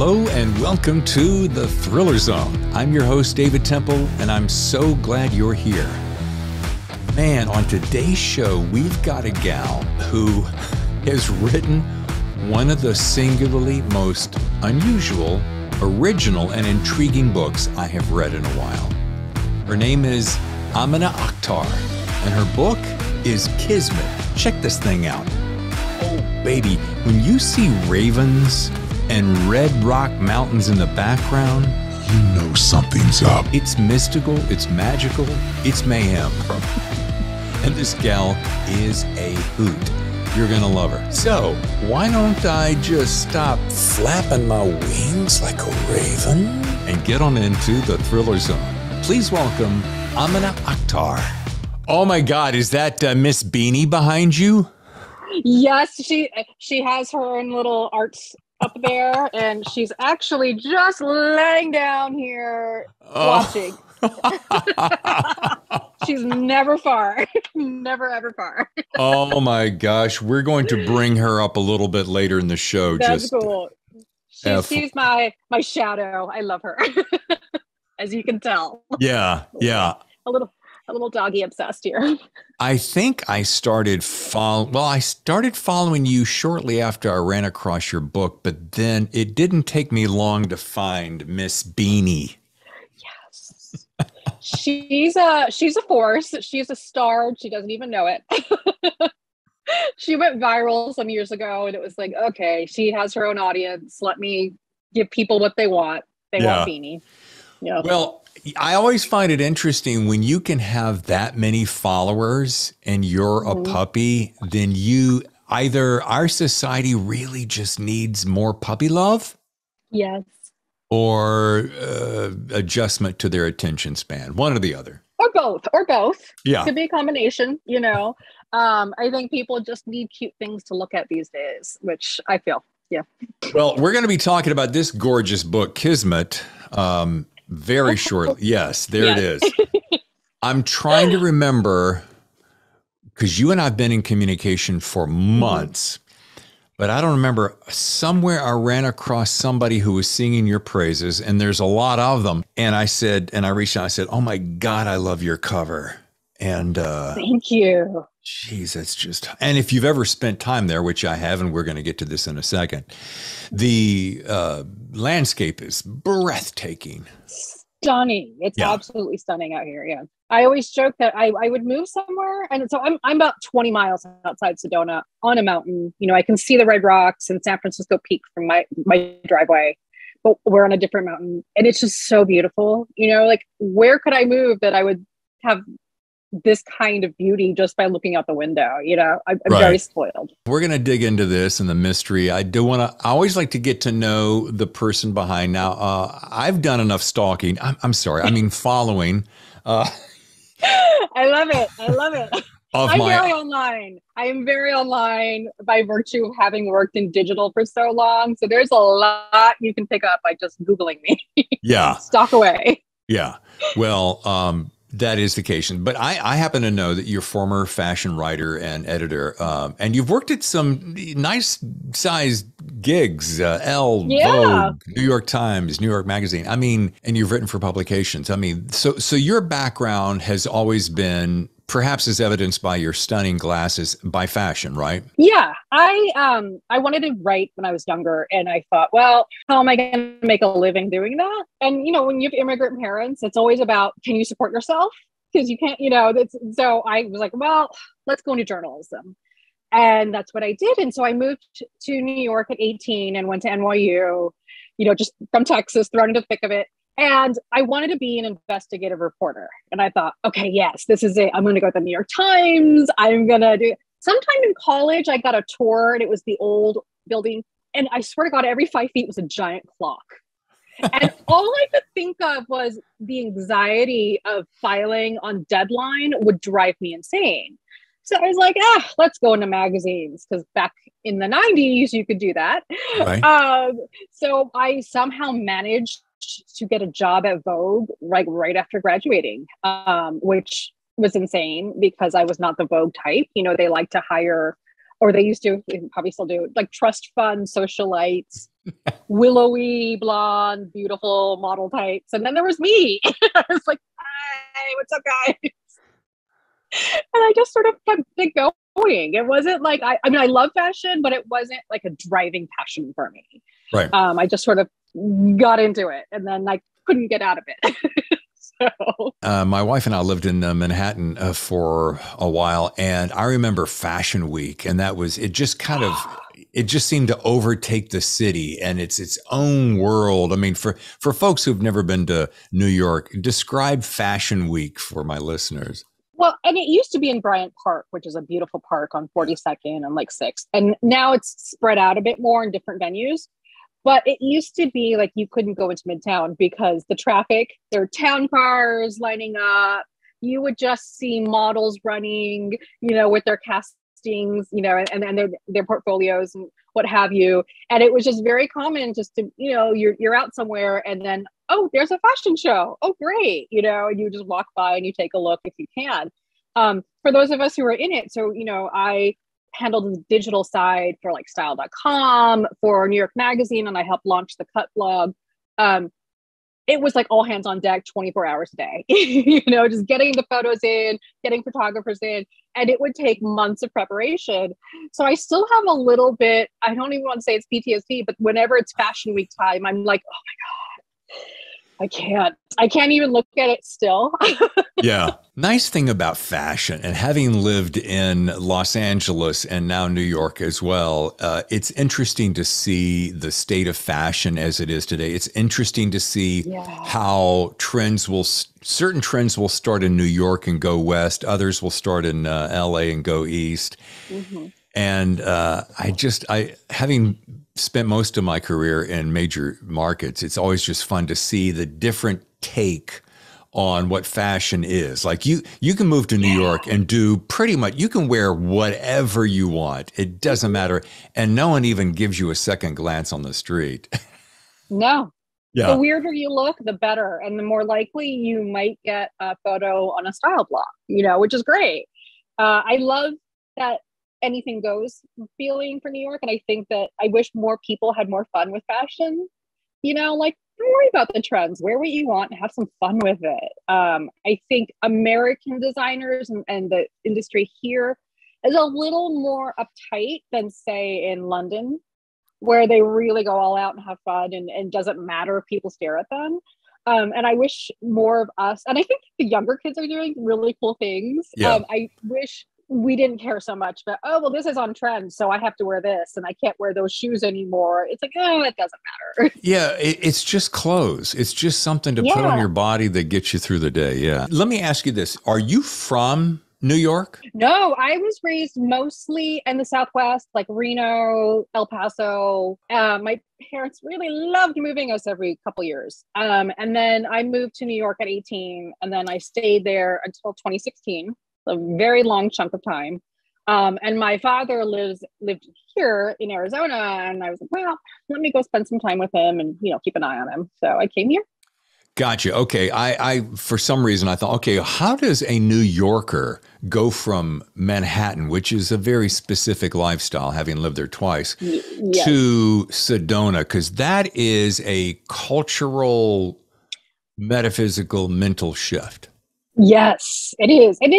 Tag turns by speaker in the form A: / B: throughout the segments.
A: Hello and welcome to the Thriller Zone. I'm your host, David Temple, and I'm so glad you're here. Man, on today's show, we've got a gal who has written one of the singularly most unusual, original, and intriguing books I have read in a while. Her name is Amina Akhtar, and her book is KISMET. Check this thing out. Oh, baby, when you see ravens and red rock mountains in the background,
B: you know something's up.
A: It's mystical, it's magical, it's mayhem. And this gal is a hoot. You're gonna love her. So, why don't I just stop flapping my wings like a raven and get on into the Thriller Zone. Please welcome Amina Akhtar. Oh my God, is that Miss Beanie behind you?
C: Yes, she has her own little arts up there, and she's actually just laying down here watching. She's never far. Never ever far.
A: Oh my gosh, we're going to bring her up a little bit later in the show.
C: That's cool. She's my shadow. I love her. As you can tell.
A: Yeah.
C: A little doggy obsessed here.
A: I think I started following you shortly after I ran across your book, but then it didn't take me long to find Miss Beanie.
C: Yes. She's a force. She's a star. She doesn't even know it. She went viral some years ago, and it was like, okay, she has her own audience. Let me give people what they want. They want Beanie. Yeah.
A: Well, I always find it interesting when you can have that many followers and you're a puppy, then either our society really just needs more puppy love.
C: Yes.
A: Or adjustment to their attention span, one or the other.
C: Or both.
A: Yeah.
C: Could be a combination, I think people just need cute things to look at these days, which I feel. Yeah.
A: Well, we're going to be talking about this gorgeous book, KISMET, very shortly. Yes, there it is. I'm trying to remember, because you and I have been in communication for months, but I don't remember. Somewhere I ran across somebody who was singing your praises, and there's a lot of them. And I reached out, I said, oh my God, I love your cover. And
C: thank you.
A: Geez, that's just, and if you've ever spent time there, which I have, and we're going to get to this in a second, the landscape is breathtaking.
C: Stunning. It's absolutely stunning out here. Yeah. I always joke that I would move somewhere. And so I'm about 20 miles outside Sedona on a mountain. I can see the Red Rocks and San Francisco Peak from my driveway, but we're on a different mountain. And it's just so beautiful. Like, where could I move that I would have this kind of beauty just by looking out the window? I'm very spoiled.
A: We're going to dig into this and the mystery. I always like to get to know the person behind. Now, I've done enough stalking. I'm sorry. I mean, following.
C: I love it. I'm very online. I am very online by virtue of having worked in digital for so long. So there's a lot you can pick up by just Googling me.
A: Yeah.
C: Stalk away.
A: Yeah. Well, that is the case. But I happen to know that you're a former fashion writer and editor, and you've worked at some nice sized gigs, Elle, Vogue, New York Times, New York Magazine. I mean, and you've written for publications. I mean, so your background has always been, perhaps as evidenced by your stunning glasses, by fashion, right?
C: Yeah. I wanted to write when I was younger, and I thought, well, how am I going to make a living doing that? And, when you have immigrant parents, it's always about, can you support yourself? Because you can't, so I was like, well, let's go into journalism. And that's what I did. And so I moved to New York at 18 and went to NYU, just from Texas, thrown into the thick of it. And I wanted to be an investigative reporter. And I thought, okay, yes, this is it. I'm going to go to the New York Times. I'm going to do. Sometime in college, I got a tour, and it was the old building. And I swear to God, every 5 feet was a giant clock. And all I could think of was the anxiety of filing on deadline would drive me insane. So I was like, let's go into magazines, because back in the 90s, you could do that. Right. So I somehow managed to get a job at Vogue right after graduating, which was insane because I was not the Vogue type. They like to hire or they used to, they probably still do, like trust fund socialites, willowy, blonde, beautiful model types. And then there was me. I was like, hey, what's up, guys? And I just sort of kept it going. It wasn't like, I mean, I love fashion, but it wasn't like a driving passion for me.
A: Right.
C: I just sort of got into it and then I couldn't get out of it. So.
A: My wife and I lived in Manhattan for a while, and I remember Fashion Week, and it just seemed to overtake the city, and it's its own world. I mean, for folks who've never been to New York, describe Fashion Week for my listeners.
C: Well, and it used to be in Bryant Park, which is a beautiful park on 42nd and like 6th. And now it's spread out a bit more in different venues. But it used to be like you couldn't go into Midtown because the traffic, there were town cars lining up. You would just see models running, with their castings, and their portfolios and what have you. And it was just very common just to, you're out somewhere and then, oh, there's a fashion show. Oh, great. And you just walk by and you take a look if you can. For those of us who are in it. So, I handled the digital side for like style.com, for New York Magazine, and I helped launch the Cut blog. It was like all hands on deck 24 hours a day, just getting the photos in, getting photographers in, and it would take months of preparation. So I still have a little bit, I don't even want to say it's PTSD, but whenever it's Fashion Week time, I'm like, oh my God, I can't even look at it still.
A: Yeah. Nice thing about fashion, and having lived in Los Angeles and now New York as well, it's interesting to see the state of fashion as it is today. It's interesting to see how certain trends will start in New York and go west. Others will start in LA and go east. Mm-hmm. And having spent most of my career in major markets, it's always just fun to see the different take on what fashion is. Like you can move to New York and do pretty much, you can wear whatever you want. It doesn't matter. And no one even gives you a second glance on the street.
C: No.
A: Yeah.
C: The weirder you look, the better. And the more likely you might get a photo on a style blog, which is great. I love that anything goes feeling for New York. And I think that I wish more people had more fun with fashion, like, don't worry about the trends. Wear what you want and have some fun with it. I think American designers and the industry here is a little more uptight than, say, in London, where they really go all out and have fun and it doesn't matter if people stare at them. And I wish more of us, and I think the younger kids are doing really cool things.
A: Yeah.
C: I wish we didn't care so much, but, oh, well, this is on trend, so I have to wear this and I can't wear those shoes anymore. It's like, oh, it doesn't matter.
A: Yeah, it's just clothes. It's just something to put on your body that gets you through the day. Yeah. Let me ask you this. Are you from New York?
C: No, I was raised mostly in the Southwest, like Reno, El Paso. My parents really loved moving us every couple years. And then I moved to New York at 18, and then I stayed there until 2016. A very long chunk of time. And my father lived here in Arizona, and I was like, well, let me go spend some time with him and, keep an eye on him. So I came here.
A: Gotcha. Okay. I for some reason I thought, okay, how does a New Yorker go from Manhattan, which is a very specific lifestyle, having lived there twice, to Sedona? Because that is a cultural, metaphysical, mental shift.
C: Yes, it is. And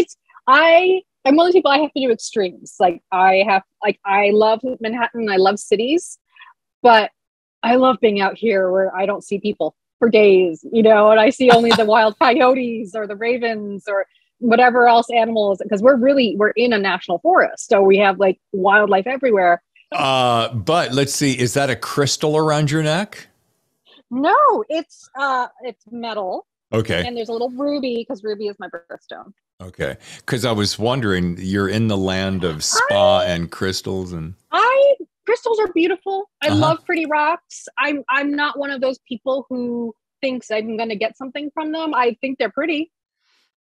C: I'm one of those people, I have to do extremes. I love Manhattan, I love cities, but I love being out here where I don't see people for days, and I see only the wild coyotes or the ravens or whatever else animals, because we're in a national forest. So we have like wildlife everywhere.
A: But let's see, is that a crystal around your neck?
C: No, it's metal.
A: Okay.
C: And there's a little ruby, because ruby is my birthstone.
A: Okay. Because I was wondering, you're in the land of spa and crystals, and
C: crystals are beautiful. I love pretty rocks. I'm not one of those people who thinks I'm going to get something from them. I think they're pretty.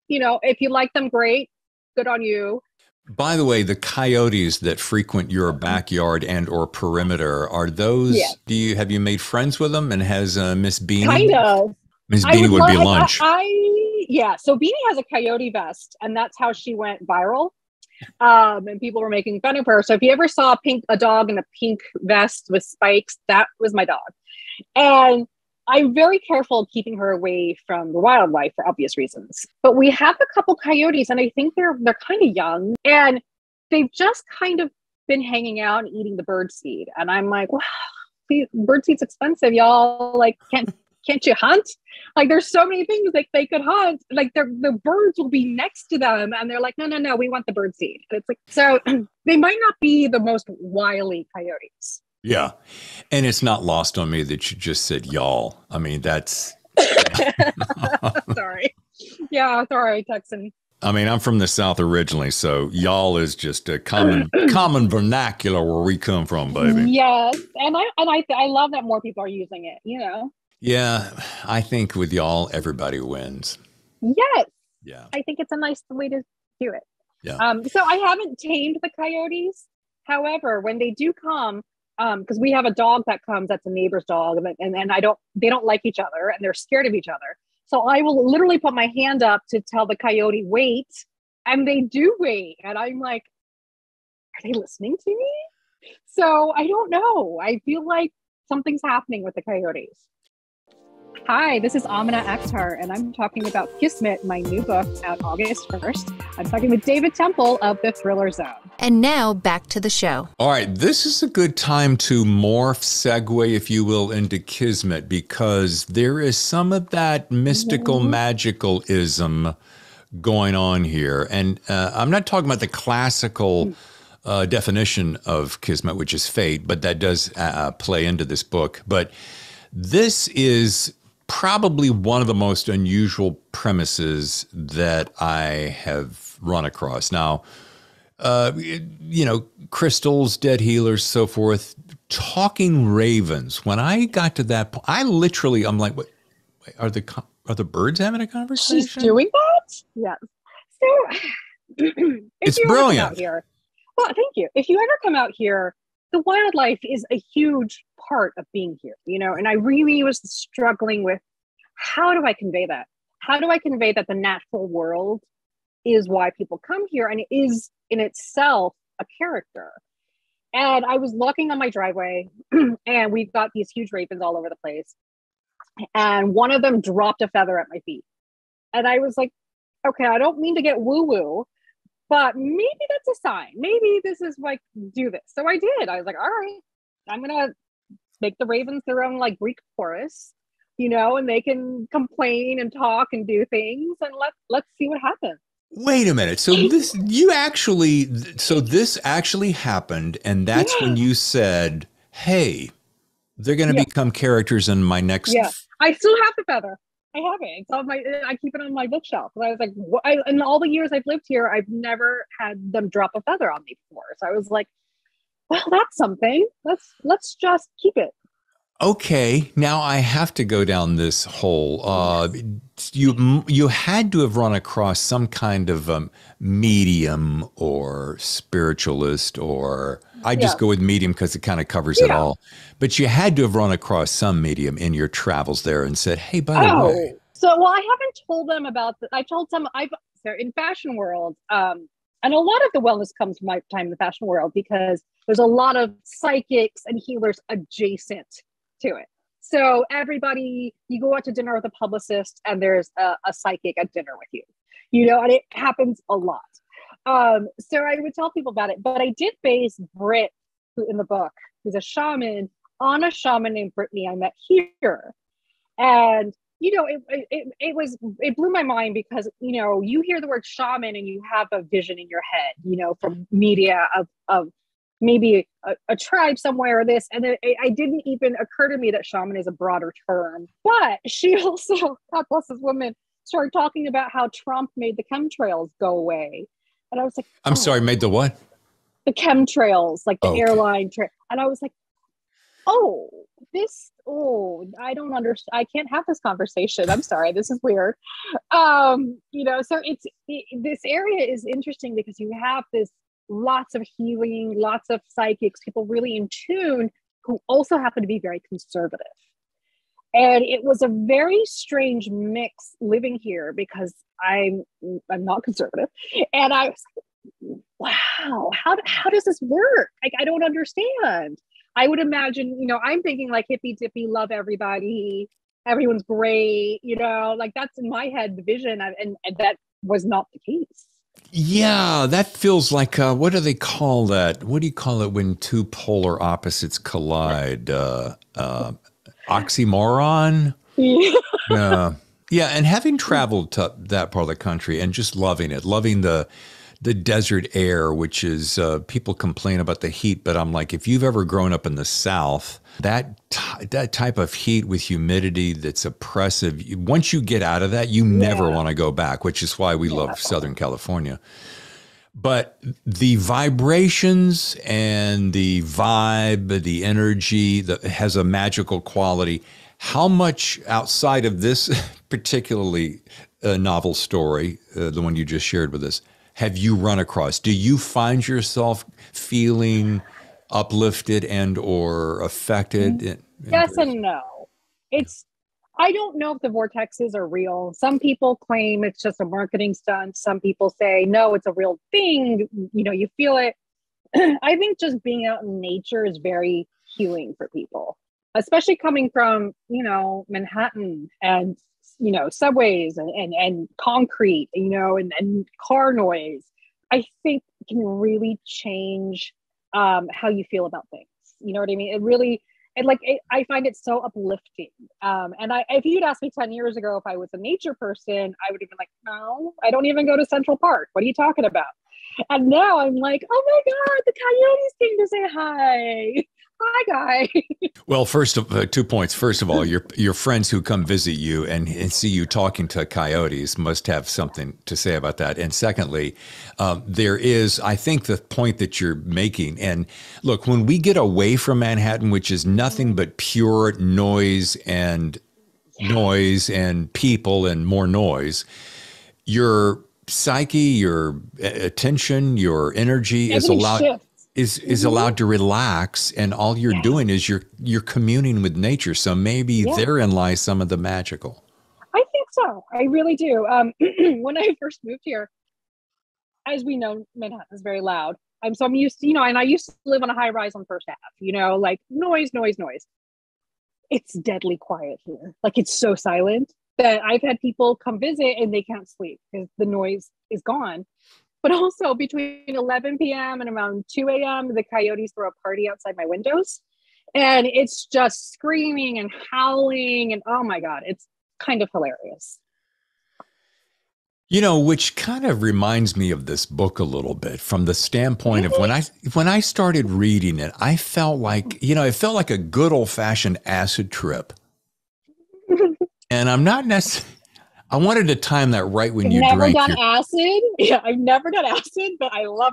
C: If you like them, great. Good on you.
A: By the way, the coyotes that frequent your backyard and or perimeter, are those, have you made friends with them? And has Miss Beanie?
C: Kind of.
A: Miss Beanie would be lunch.
C: So Beanie has a coyote vest, and that's how she went viral. And people were making fun of her. So if you ever saw a dog in a pink vest with spikes, that was my dog. And I'm very careful keeping her away from the wildlife for obvious reasons. But we have a couple coyotes, and I think they're kind of young, and they've just kind of been hanging out and eating the bird seed. And I'm like, wow, bird seed's expensive, y'all. Like, can't you hunt? Like, there's so many things like they could hunt. Like, the birds will be next to them, and they're like, no, we want the bird seed. And it's like, so they might not be the most wily coyotes.
A: Yeah. And it's not lost on me that you just said y'all. I mean, that's
C: Sorry. Yeah, sorry, Texan.
A: I mean, I'm from the South originally, so y'all is just a common vernacular where we come from, baby.
C: Yes. And I love that more people are using it, you know.
A: Yeah, I think with y'all, everybody wins.
C: Yes.
A: Yeah.
C: I think it's a nice way to do it.
A: Yeah.
C: So I haven't tamed the coyotes. However, when they do come, because we have a dog that comes, that's a neighbor's dog, and they don't like each other, and they're scared of each other. So I will literally put my hand up to tell the coyote, wait, and they do wait. And I'm like, are they listening to me? So I don't know. I feel like something's happening with the coyotes. Hi, this is Amina Akhtar, and I'm talking about KISMET, my new book, out August 1st. I'm talking with David Temple of the Thriller Zone.
D: And now back to the show.
A: All right, this is a good time to segue, if you will, into KISMET, because there is some of that mystical, magical-ism going on here. And I'm not talking about the classical definition of KISMET, which is fate, but that does play into this book. But this is probably one of the most unusual premises that I have run across. Now, crystals, dead healers, so forth, talking ravens. When I got to that point, I'm like, what, are the birds having a conversation?
C: She's doing that? Yes. So
A: it's brilliant.
C: Well, thank you. If you ever come out here, the wildlife is a huge part of being here, and I really was struggling with, how do I convey that? How do I convey that the natural world is why people come here, and it is in itself a character? And I was walking on my driveway and we've got these huge ravens all over the place. And one of them dropped a feather at my feet. And I was like, okay, I don't mean to get woo-woo, but maybe that's a sign. Maybe this is like, do this. So I did. I was like, all right, I'm going to make the ravens their own like Greek chorus, and they can complain and talk and do things, and let's see what happens.
A: Wait a minute. So this actually happened, and that's when you said, hey, they're going to become characters in my next.
C: Yeah, I still have the feather. I have it. I keep it on my bookshelf. And I was like, in all the years I've lived here, I've never had them drop a feather on me before. So I was like, well, that's something. Let's just keep it.
A: Okay, now I have to go down this hole. You had to have run across some kind of medium or spiritualist, or I just go with medium because it kind of covers it all. But you had to have run across some medium in your travels there and said, hey, by the way.
C: So, I haven't told them about I told some, in fashion world, and a lot of the wellness comes from my time in the fashion world, because there's a lot of psychics and healers adjacent to it. So everybody, you go out to dinner with a publicist and there's a psychic at dinner with you, and it happens a lot. So I would tell people about it, but I did base Britt, who in the book, who's a shaman, on a shaman named Brittany I met here. And, it blew my mind because, you hear the word shaman and you have a vision in your head, from media of maybe a tribe somewhere or this. And it didn't even occur to me that shaman is a broader term. But she also, God bless this woman, started talking about how Trump made the chemtrails go away. And I was like,
A: I'm sorry, made the what?
C: The chemtrails, like the airline trip. And I was like, I don't understand. I can't have this conversation. I'm sorry. This is weird. So this area is interesting because you have lots of healing, lots of psychics, people really in tune, who also happen to be very conservative. And it was a very strange mix living here because I'm not conservative. And I was like, wow, how does this work? Like, I don't understand. I would imagine, I'm thinking like hippy dippy, love everybody, everyone's great, like that's in my head, the vision, and that was not the case.
A: Yeah, that feels like, what do they call that? What do you call it when two polar opposites collide? Oxymoron? Yeah. Yeah, and having traveled to that part of the country and just loving it, loving the desert air, which is, people complain about the heat, but I'm like, if you've ever grown up in the South, that type of heat with humidity that's oppressive, once you get out of that, you never want to go back, which is why we love Southern California. But the vibrations and the vibe, the energy that has a magical quality. How much outside of this particularly novel story, the one you just shared with us, have you run across? Do you find yourself feeling uplifted and or affected?
C: Yes and no. I don't know if the vortexes are real. Some people claim it's just a marketing stunt. Some people say, no, it's a real thing. You feel it. I think just being out in nature is very healing for people, especially coming from, Manhattan and, subways and concrete, and car noise. I think can really change how you feel about things. You know what I mean? It really, I find it so uplifting. And if you'd asked me 10 years ago if I was a nature person, I would have been like, no, I don't even go to Central Park. What are you talking about? And now I'm like, oh my God, the coyotes came to say hi. Hi, guy.
A: Well, first of 2 points. First of all, your friends who come visit you and see you talking to coyotes must have something to say about that. And secondly, there is, I think, the point that you're making. And look, when we get away from Manhattan, which is nothing but pure noise and people and more noise, your psyche, your attention, your energy is allowed to relax, and all you're doing is you're communing with nature. So maybe therein lies some of the magical.
C: I think so. I really do. When I first moved here, as we know, Manhattan is very loud. I'm used to, and I used to live on a high rise on First Ave, like noise. It's deadly quiet here. Like it's so silent that I've had people come visit and they can't sleep because the noise is gone. But also between 11 p.m. and around 2 a.m., the coyotes throw a party outside my windows. And it's just screaming and howling. And oh my God, it's kind of hilarious.
A: Which kind of reminds me of this book a little bit from the standpoint of when I started reading it, I felt like, it felt like a good old fashioned acid trip. And I'm not necessarily... I wanted to time that right when you drank.
C: Never done acid. Yeah, I've never done acid, but I love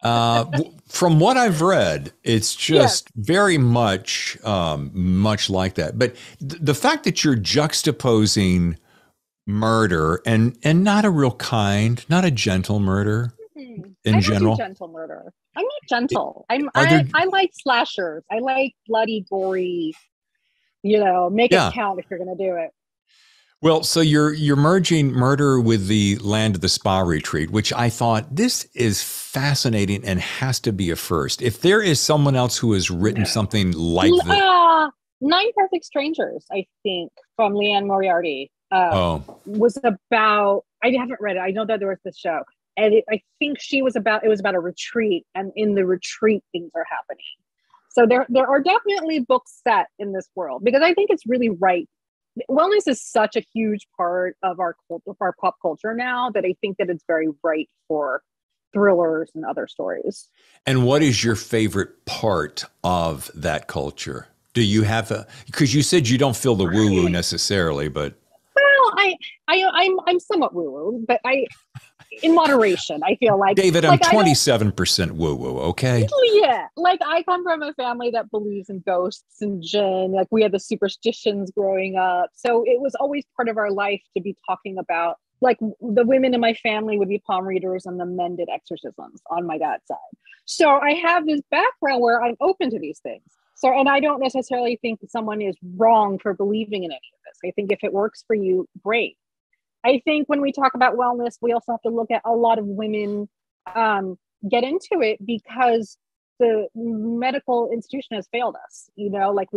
C: that.
A: From what I've read, it's just very much like that. But the fact that you're juxtaposing murder and not a real kind, not a gentle murder in general.
C: I'm not a gentle murder. I'm not gentle. I like slashers. I like bloody, gory. Make it count if you're going to do it.
A: Well, so you're merging murder with the land of the spa retreat, which I thought this is fascinating and has to be a first. If there is someone else who has written something like this.
C: 9 Perfect Strangers, I think, from Leanne Moriarty, was about, I haven't read it. I know that there was this show. And I think it was about a retreat. And in the retreat, things are happening. So there are definitely books set in this world because I think it's really right. Wellness is such a huge part of our pop culture now that I think that it's very right for thrillers and other stories.
A: And what is your favorite part of that culture? Do you have because you said you don't feel the woo-woo necessarily, but.
C: Well, I'm somewhat woo-woo, but in moderation, I feel like.
A: David, I'm 27% woo-woo, okay?
C: Yeah. Like I come from a family that believes in ghosts and jinn. Like we had the superstitions growing up. So it was always part of our life to be talking about, like the women in my family would be palm readers and the men did exorcisms on my dad's side. So I have this background where I'm open to these things. So, and I don't necessarily think that someone is wrong for believing in any of this. I think if it works for you, great. I think when we talk about wellness, we also have to look at a lot of women get into it because the medical institution has failed us. Like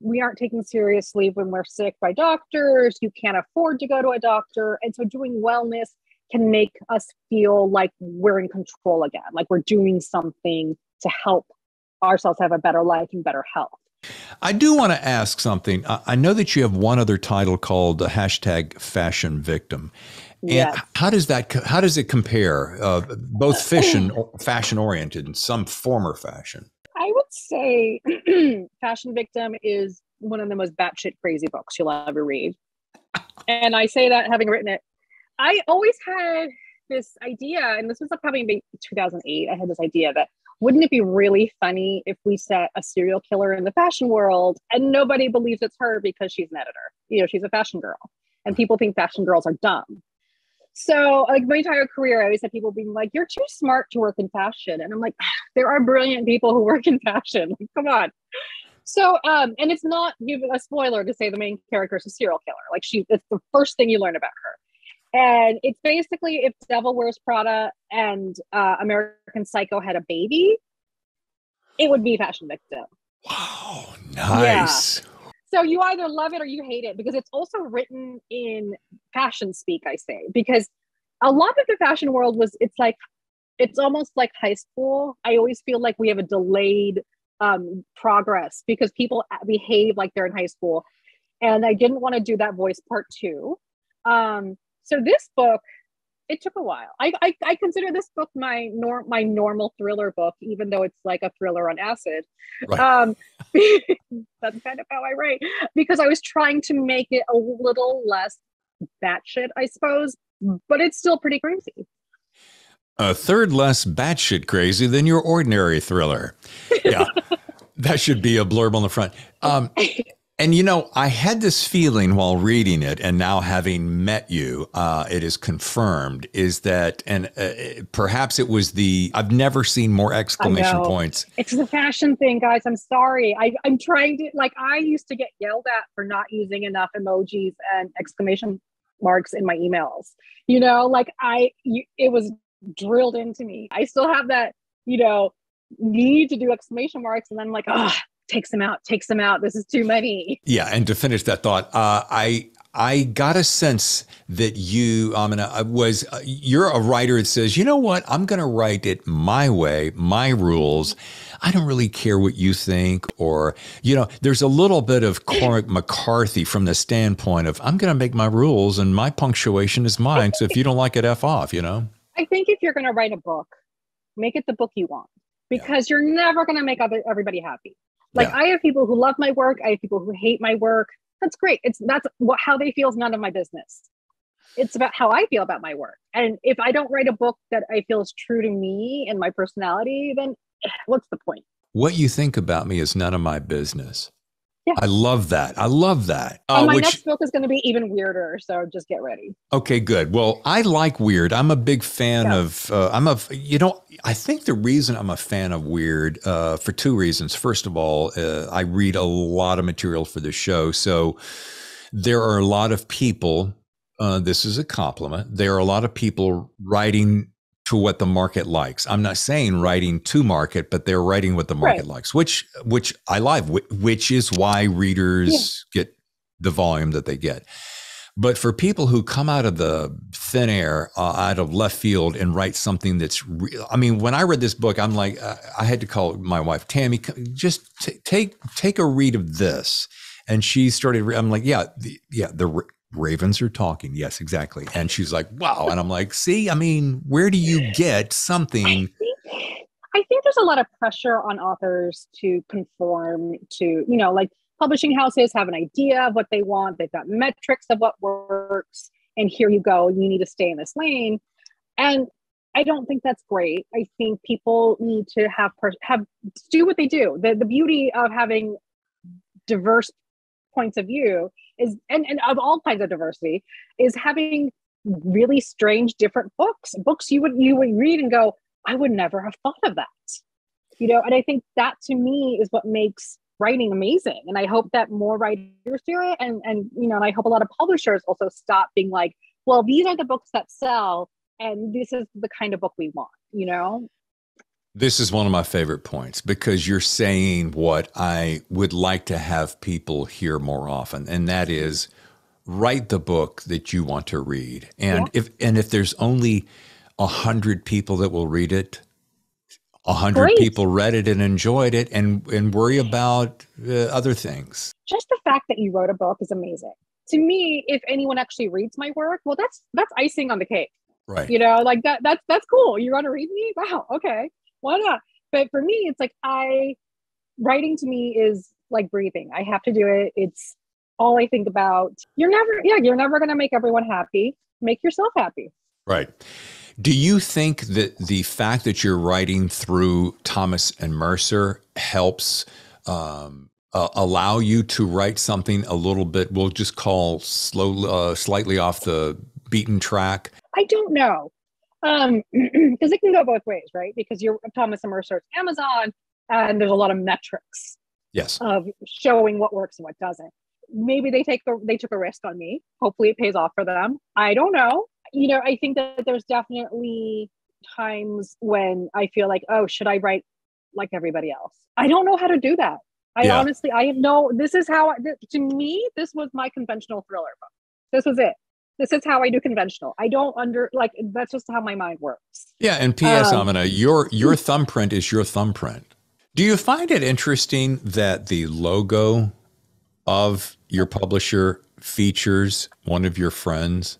C: we aren't taken seriously when we're sick by doctors. You can't afford to go to a doctor. And so doing wellness can make us feel like we're in control again, like we're doing something to help ourselves have a better life and better health.
A: I do want to ask something. I know that you have one other title called the hashtag Fashion Victim. And
C: Yes.
A: how does it compare, both fashion oriented and some former fashion?
C: I would say Fashion Victim is one of the most batshit crazy books you'll ever read. And I say that having written it. I always had this idea, and this was probably in 2008, I had this idea that wouldn't it be really funny if we set a serial killer in the fashion world and nobody believes it's her because she's an editor? She's a fashion girl and people think fashion girls are dumb. So like my entire career, I always had people being like, you're too smart to work in fashion. And I'm like, there are brilliant people who work in fashion. Like, come on. So, and it's not giving a spoiler to say the main character is a serial killer. Like it's the first thing you learn about her. And it's basically if Devil Wears Prada and American Psycho had a baby, it would be Fashion Victim.
A: Wow, nice.
C: Yeah. So you either love it or you hate it, because it's also written in fashion speak, I say, because a lot of the fashion world it's almost like high school. I always feel like we have a delayed progress because people behave like they're in high school. And I didn't want to do that voice part 2. So this book, it took a while. I consider this book my normal thriller book, even though it's like a thriller on acid. Right. That's kind of how I write, because I was trying to make it a little less batshit, I suppose, but it's still pretty crazy.
A: A third less batshit crazy than your ordinary thriller. Yeah, that should be a blurb on the front. And, I had this feeling while reading it, and now having met you, it is confirmed, is that, and perhaps it was I've never seen more exclamation points.
C: It's the fashion thing, guys. I'm sorry. I'm trying to, I used to get yelled at for not using enough emojis and exclamation marks in my emails. It was drilled into me. I still have that, need to do exclamation marks. And then I'm like, takes them out. This is too many.
A: Yeah. And to finish that thought, I got a sense that you, Amina, you're a writer that says, you know what, I'm going to write it my way, my rules. I don't really care what you think, or, there's a little bit of Cormac McCarthy from the standpoint of, I'm going to make my rules and my punctuation is mine. So if you don't like it, F off,
C: I think if you're going to write a book, make it the book you want, because you're never going to make everybody happy. I have people who love my work. I have people who hate my work. That's great. How they feel is none of my business. It's about how I feel about my work. And if I don't write a book that I feel is true to me and my personality, then what's the point?
A: What you think about me is none of my business.
C: Yeah.
A: I love that.
C: And my next book is going to be even weirder. So just get ready.
A: Okay, good. Well, I like weird. I'm a big fan of, I think the reason I'm a fan of weird, for 2 reasons. First of all, I read a lot of material for the show. So there are a lot of people, this is a compliment. There are a lot of people writing to what the market likes. I'm not saying writing to market, but they're writing what the market likes, which I like, which is why readers get the volume that they get. But for people who come out of the thin air, out of left field, and write something that's real. I mean, when I read this book, I'm like, I had to call my wife, Tammy, just take a read of this. And she started, I'm like, the ravens are talking. Yes, exactly. And she's like, wow. And I'm like, see, I mean, where do you get something?
C: I think there's a lot of pressure on authors to conform to, publishing houses have an idea of what they want. They've got metrics of what works. And here you go. You need to stay in this lane. And I don't think that's great. I think people need to do what they do. The beauty of having diverse points of view is, and of all kinds of diversity, is having really strange different books you would read and go, I would never have thought of that, and I think that to me is what makes writing amazing. And I hope that more writers do it. And I hope a lot of publishers also stop being like, well, these are the books that sell, And this is the kind of book we want, you know?
A: This is one of my favorite points because you're saying what I would like to have people hear more often, and that is write the book that you want to read. And if there's only 100 people that will read it, 100
C: Great.
A: people read it and enjoyed it, and worry about other things.
C: Just the fact that you wrote a book is amazing. To me, if anyone actually reads my work, well, that's icing on the cake.
A: Right.
C: You know, like that's cool. You want to read me? Wow. Okay. Why not? But for me, it's like writing to me is like breathing. I have to do it. It's all I think about. You're never going to make everyone happy. Make yourself happy.
A: Right. Do you think that the fact that you're writing through Thomas and Mercer helps allow you to write something a little bit, we'll just call slightly off the beaten track?
C: I don't know. Because it can go both ways, right? Because you're Thomas and Mercer, it's Amazon, and there's a lot of metrics of showing what works and what doesn't. Maybe they took a risk on me. Hopefully it pays off for them. I don't know. You know, I think that there's definitely times when I feel like, oh, should I write like everybody else? I don't know how to do that. Honestly, this is how, to me, this was my conventional thriller book. This was it. This is how I do conventional. I don't that's just how my mind works.
A: Yeah. And P.S. Amina, your thumbprint is your thumbprint. Do you find it interesting that the logo of your publisher features one of your friends?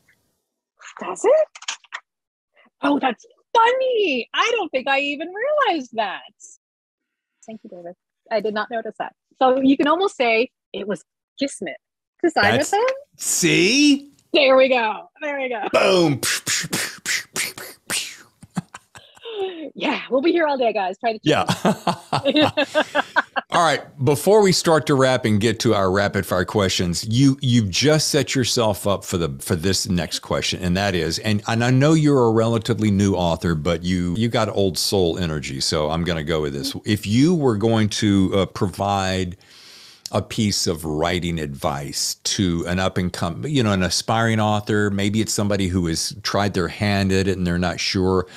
C: Does it? Oh, that's funny. I don't think I even realized that. Thank you, David. I did not notice that. So you can almost say it was KISMET to sign with them.
A: See?
C: There we go.
A: Boom.
C: Yeah, we'll be here all day, guys. Try to keep
A: All right. Before we start to wrap and get to our rapid fire questions, you've just set yourself up for this next question, and that is, and I know you're a relatively new author, but you got old soul energy, so I'm going to go with this. If you were going to provide a piece of writing advice to an up-and-coming, an aspiring author, maybe it's somebody who has tried their hand at it and they're not sure,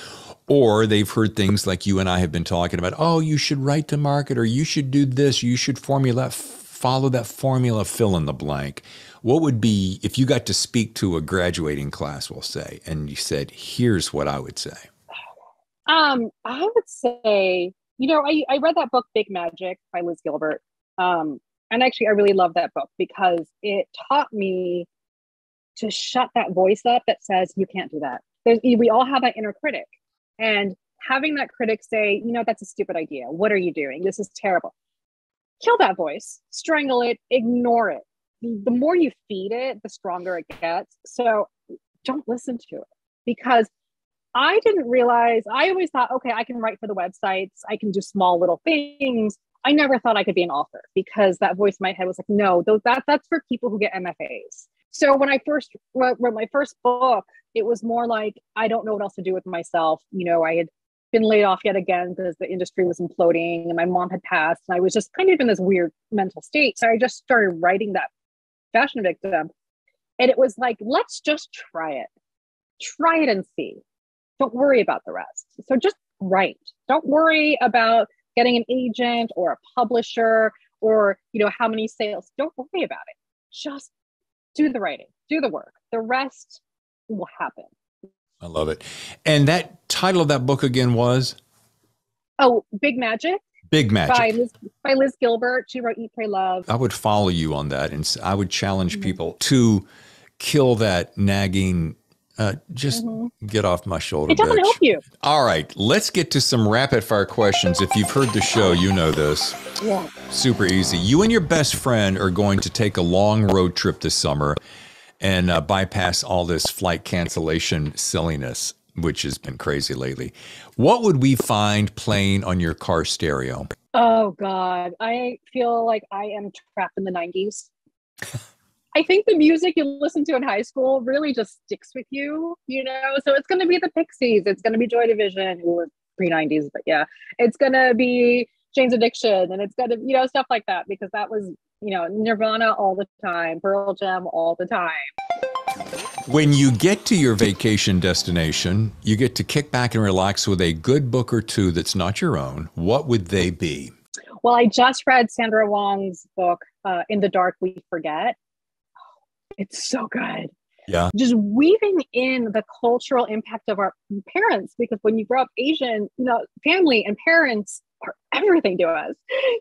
A: or they've heard things like you and I have been talking about, oh, you should write to market, or you should do this, you should follow that formula, fill in the blank. What would be, if you got to speak to a graduating class, we'll say, and you said, here's what I would say?
C: I would say, I read that book, Big Magic by Liz Gilbert. And actually, I really love that book because it taught me to shut that voice up that says, you can't do that. We all have that inner critic. And having that critic say, that's a stupid idea. What are you doing? This is terrible. Kill that voice, strangle it, ignore it. The more you feed it, the stronger it gets. So don't listen to it, because I didn't realize, I always thought, okay, I can write for the websites. I can do small little things. I never thought I could be an author, because that voice in my head was like, no, that's for people who get MFAs. So when I first wrote my first book, it was more like, I don't know what else to do with myself. I had been laid off yet again because the industry was imploding and my mom had passed. And I was just kind of in this weird mental state. So I just started writing that fashion victim. And it was like, let's just try it. Try it and see. Don't worry about the rest. So just write. Don't worry about getting an agent or a publisher or, how many sales. Don't worry about it. Just do the writing, do the work. The rest will happen.
A: I love it. And that title of that book again was?
C: Oh, Big Magic.
A: Big Magic.
C: By Liz Gilbert. She wrote Eat, Pray, Love.
A: I would follow you on that. And I would challenge people to kill that nagging, get off my shoulder.
C: It doesn't help you.
A: All right. Let's get to some rapid fire questions. If you've heard the show, you know this.
C: Yeah.
A: Super easy. You and your best friend are going to take a long road trip this summer and bypass all this flight cancellation silliness, which has been crazy lately. What would we find playing on your car stereo?
C: Oh, God. I feel like I am trapped in the 90s. I think the music you listen to in high school really just sticks with you, So it's going to be the Pixies. It's going to be Joy Division, who were pre-90s, but yeah. It's going to be Jane's Addiction, and it's going to, stuff like that, because that was, Nirvana all the time, Pearl Jam all the time.
A: When you get to your vacation destination, you get to kick back and relax with a good book or two that's not your own. What would they be?
C: Well, I just read Sandra Wong's book, In the Dark We Forget. It's so good.
A: Yeah.
C: Just weaving in the cultural impact of our parents, because when you grow up Asian, family and parents are everything to us.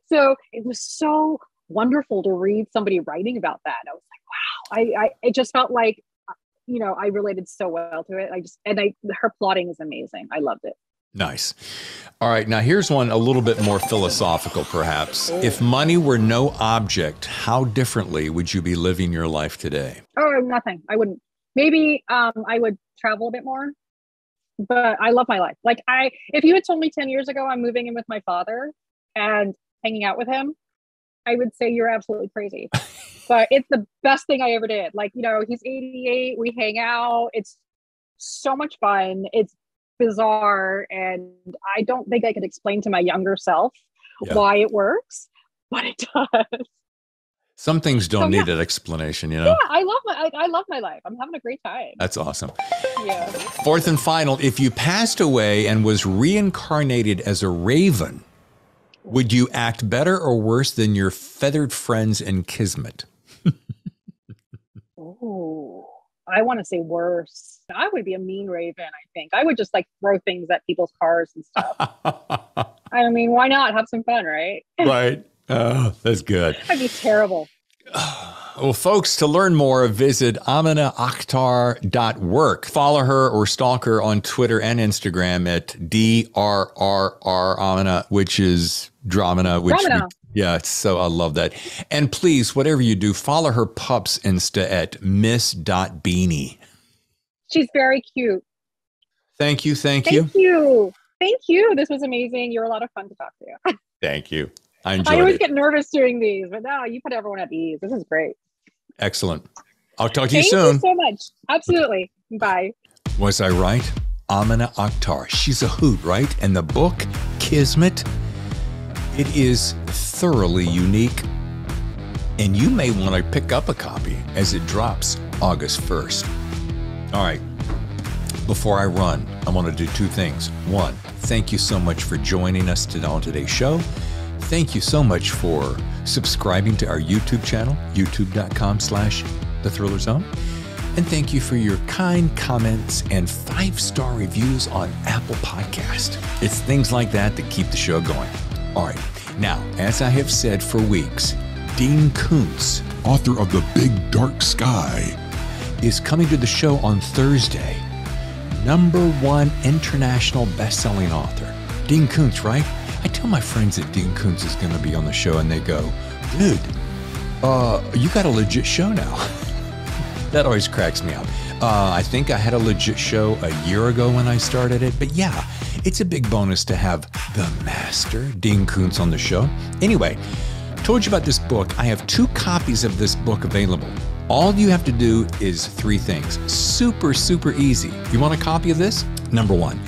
C: So it was so wonderful to read somebody writing about that. I was like, wow, it just felt like, I related so well to it. Her plotting is amazing. I loved it.
A: Nice. All right. Now here's one a little bit more philosophical, perhaps. If money were no object, how differently would you be living your life today?
C: Oh, nothing. I wouldn't. Maybe I would travel a bit more, but I love my life. Like if you had told me 10 years ago I'm moving in with my father and hanging out with him, I would say you're absolutely crazy. But it's the best thing I ever did. Like, he's 88, we hang out. It's so much fun. It's bizarre. And I don't think I could explain to my younger self why it works, but it does.
A: Some things don't need an explanation,
C: Yeah, I love my life. I'm having a great time.
A: That's awesome.
C: Yeah.
A: Fourth and final, if you passed away and was reincarnated as a raven, would you act better or worse than your feathered friends in KISMET?
C: Oh, I want to say worse. I would be a mean raven, I think. I would just throw things at people's cars and stuff. I mean, why not? Have some fun, right?
A: Right. Oh, that's good.
C: I'd be terrible.
A: Well, folks, to learn more, visit AminaAkhtar.work. Follow her or stalk her on Twitter and Instagram at DRRR Amina, which is Dramina. So I love that. And please, whatever you do, follow her pups Insta at miss.beanie.
C: She's very cute.
A: Thank you.
C: Thank you. This was amazing. You're a lot of fun to talk to.
A: Thank you. I enjoyed it.
C: I always get nervous doing these, but no, you put everyone at ease. This is great.
A: Excellent. I'll talk to you
C: Thank
A: soon.
C: you so much. Absolutely. Bye.
A: Was I right? Amina Akhtar. She's a hoot, right? And the book, KISMET, it is thoroughly unique. And you may want to pick up a copy as it drops August 1st. All right. Before I run, I want to do two things. One, thank you so much for joining us today on today's show. Thank you so much for subscribing to our YouTube channel, youtube.com/The Thriller Zone. And thank you for your kind comments and 5-star reviews on Apple Podcast. It's things like that that keep the show going. All right. Now, as I have said for weeks, Dean Koontz,
B: Author of The Big Dark Sky,
A: is coming to the show on Thursday. #1 international best-selling author. Dean Koontz, right? I tell my friends that Dean Koontz is going to be on the show and they go, dude, you got a legit show now. That always cracks me up. I think I had a legit show a year ago when I started it, but yeah, it's a big bonus to have the master, Dean Koontz, on the show. Anyway, told you about this book. I have 2 copies of this book available. All you have to do is 3 things. Super, super easy. You want a copy of this? #1,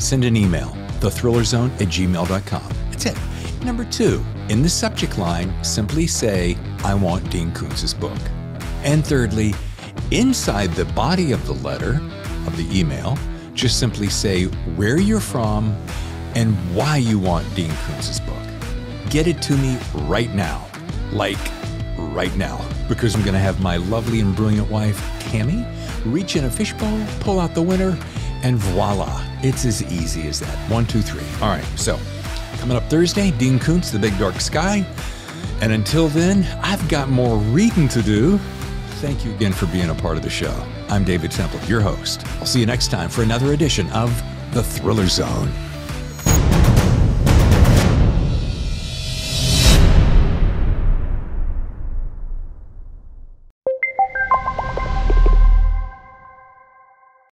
A: send an email, thethrillerzone@gmail.com. That's it. #2, in the subject line, simply say, I want Dean Koontz's book. And thirdly, inside the body of the letter, of the email, just simply say where you're from and why you want Dean Koontz's book. Get it to me right now. Like right now. Because I'm going to have my lovely and brilliant wife, Tammy, reach in a fishbowl, pull out the winner, and voila. It's as easy as that. 1, 2, 3. All right. So coming up Thursday, Dean Koontz, The Big Dark Sky. And until then, I've got more reading to do. Thank you again for being a part of the show. I'm David Temple, your host. I'll see you next time for another edition of The Thriller Zone.